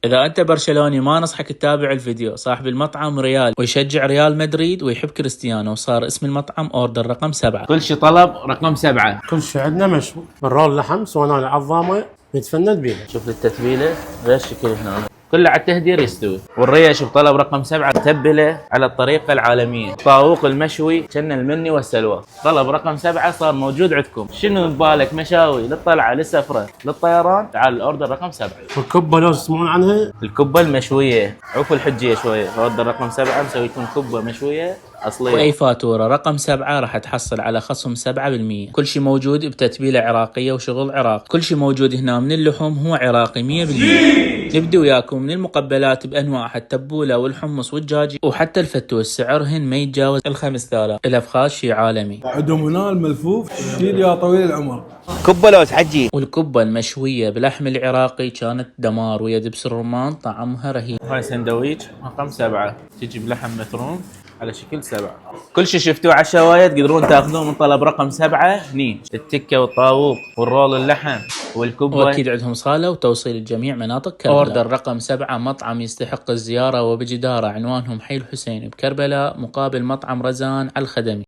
إذا أنت برشلوني ما نصحك تتابع الفيديو. صاحب المطعم ريال ويشجع ريال مدريد ويحب كريستيانو، وصار اسم المطعم أوردر رقم 7. كل شي طلب رقم 7. كل شيء عندنا مشوي، الرول لحم سوينا العظامه نتفند بيها. شوف التتبيله غير شكل هنا، كله على التهدير يستوي. والريش بطلب رقم 7 تبله على الطريقه العالميه. طاووق المشوي كنا المني والسلوى. طلب رقم 7 صار موجود عندكم. شنو ببالك؟ مشاوي للطلعه للسفره للطيران، تعال الاوردر رقم 7. والكبه لو تسمعون عنها، الكبه المشويه عوف الحجيه شويه. اوردر رقم 7 مسوي لكم كبه مشويه اصليه. وأي فاتورة رقم 7 راح تحصل على خصم 7%. كل شيء موجود بتتبيلة عراقية وشغل عراقي. كل شيء موجود هنا من اللحوم هو عراقي 100%. نبدأ وياكم من المقبلات بأنواعها، التبولة والحمص والدجاج وحتى الفتوش، سعرهن ما يتجاوز 5000. الأفخاذ شيء عالمي. عندهم هنا الملفوف شيل يا طويل العمر. كبه لو تحجي. والكبة المشوية بلحم العراقي كانت دمار، ويا دبس الرمان طعمها رهيب. هاي سندويش رقم 7 تجي بلحم مفروم على شكل 7. كل شيء شفتوه على الشوايه تقدرون تاخذوه من طلب رقم 7 هني. التكه والطاووق والرول اللحم والكبه، واكيد عندهم صاله وتوصيل لجميع مناطق كربلاء. اوردر رقم 7 مطعم يستحق الزياره وبجداره. عنوانهم حي الحسين بكربلاء مقابل مطعم رزان على الخدمي.